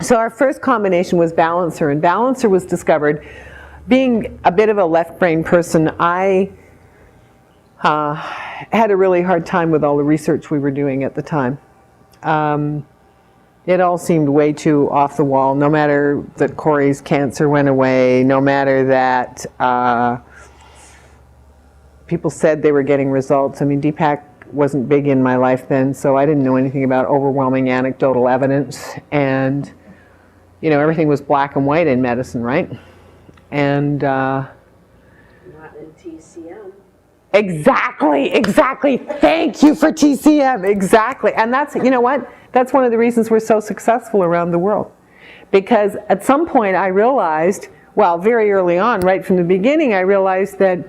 So our first combination was balancer, and balancer was discovered. Being a bit of a left brain person, I had a really hard time with all the research we were doing at the time. It all seemed way too off the wall, no matter that Corey's cancer went away, no matter that people said they were getting results. I mean, Deepak wasn't big in my life then, so I didn't know anything about overwhelming anecdotal evidence. And, you know, everything was black and white in medicine, right? And not in TCM. Exactly. Thank you for TCM. Exactly. And that's, you know what? That's one of the reasons we're so successful around the world. Because at some point I realized, well, very early on, right from the beginning, I realized that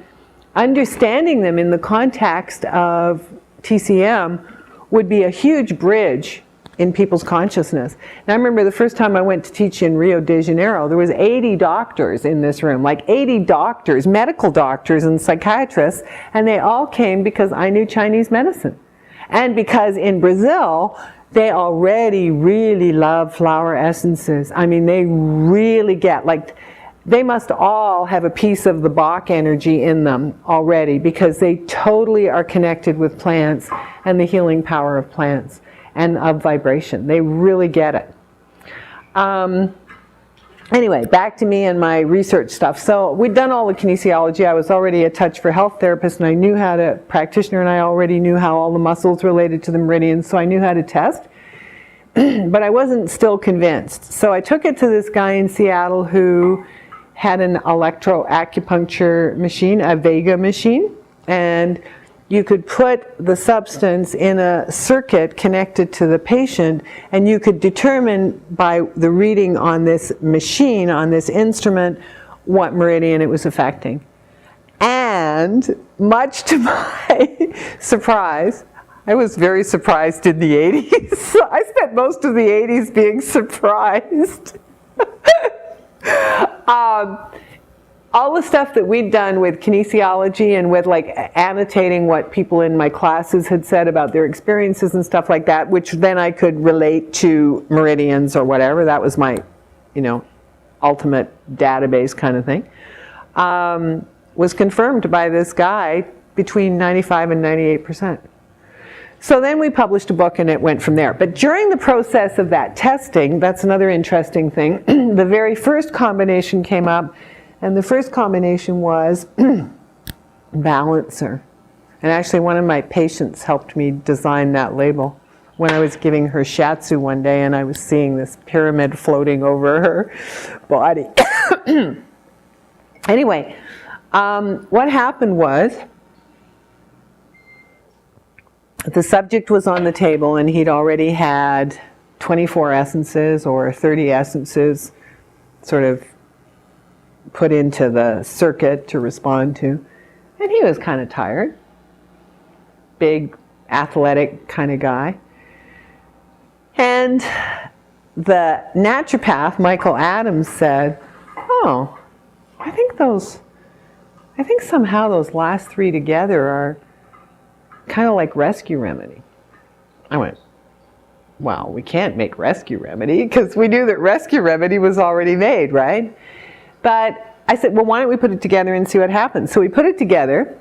understanding them in the context of TCM would be a huge bridge in people's consciousness. And I remember the first time I went to teach in Rio de Janeiro, there was 80 doctors in this room, like 80 doctors, medical doctors and psychiatrists, and they all came because I knew Chinese medicine. And because in Brazil, they already really love flower essences. I mean, they really get, like, they must all have a piece of the Bach energy in them already, because they totally are connected with plants and the healing power of plants and of vibration. They really get it. Anyway, back to me and my research stuff. So we'd done all the kinesiology. I was already a touch for health therapist, and I knew how to, practitioner, and I already knew how all the muscles related to the meridians, so I knew how to test. But I wasn't still convinced. So I took it to this guy in Seattle who had an electroacupuncture machine, a Vega machine, and you could put the substance in a circuit connected to the patient, and you could determine by the reading on this machine, on this instrument, what meridian it was affecting. And much to my surprise, I was very surprised in the 80s. I spent most of the 80s being surprised. All the stuff that we'd done with kinesiology and with like annotating what people in my classes had said about their experiences and stuff like that, which then I could relate to meridians or whatever. That was my, you know, ultimate database kind of thing. Was confirmed by this guy between 95 and 98%. So then we published a book and it went from there. But during the process of that testing, that's another interesting thing, the very first combination came up, and the first combination was balancer. And actually one of my patients helped me design that label when I was giving her shiatsu one day, and I was seeing this pyramid floating over her body. Anyway, what happened was, the subject was on the table and he'd already had 24 essences or 30 essences sort of put into the circuit to respond to. And he was kind of tired. Big, athletic kind of guy. And the naturopath, Michael Adams, said, oh, I think somehow those last three together are kind of like rescue remedy. I went, well, we can't make rescue remedy because we knew that rescue remedy was already made, right? But I said, well, why don't we put it together and see what happens? So we put it together,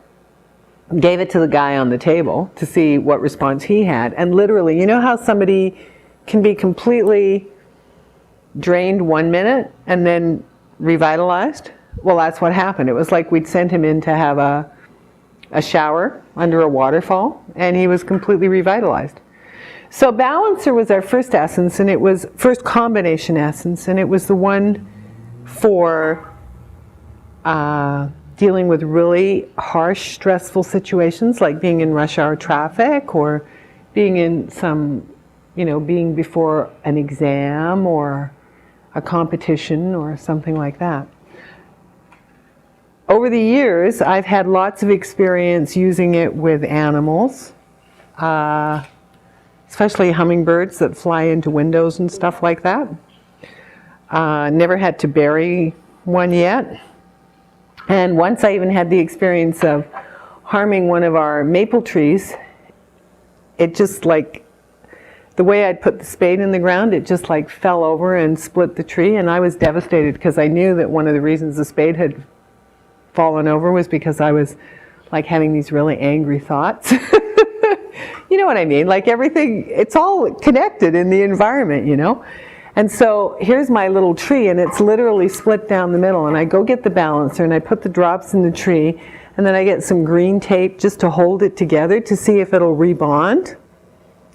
gave it to the guy on the table to see what response he had. And literally, you know how somebody can be completely drained 1 minute and then revitalized? Well, that's what happened. It was like we'd sent him in to have a shower under a waterfall, and he was completely revitalized. So balancer was our first essence, and it was first combination essence, and it was the one for dealing with really harsh, stressful situations, like being in rush hour traffic, or being in some, you know, being before an exam or a competition or something like that. Over the years, I've had lots of experience using it with animals, especially hummingbirds that fly into windows and stuff like that. Never had to bury one yet. And once I even had the experience of harming one of our maple trees. It just like, the way I'd put the spade in the ground, it just like fell over and split the tree, and I was devastated because I knew that one of the reasons the spade had fallen over was because I was like having these really angry thoughts. You know what I mean? Like everything, it's all connected in the environment, you know? And so here's my little tree, and it's literally split down the middle, and I go get the balancer and I put the drops in the tree, and then I get some green tape just to hold it together to see if it'll rebond.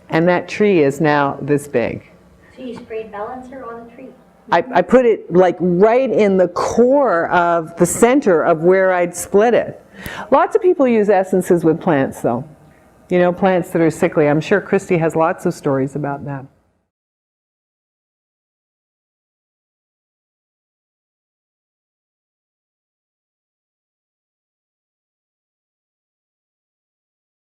And that tree is now this big. So you sprayed balancer on the tree? I put it like right in the core of the center of where I'd split it. Lots of people use essences with plants though. You know, plants that are sickly. I'm sure Christy has lots of stories about that.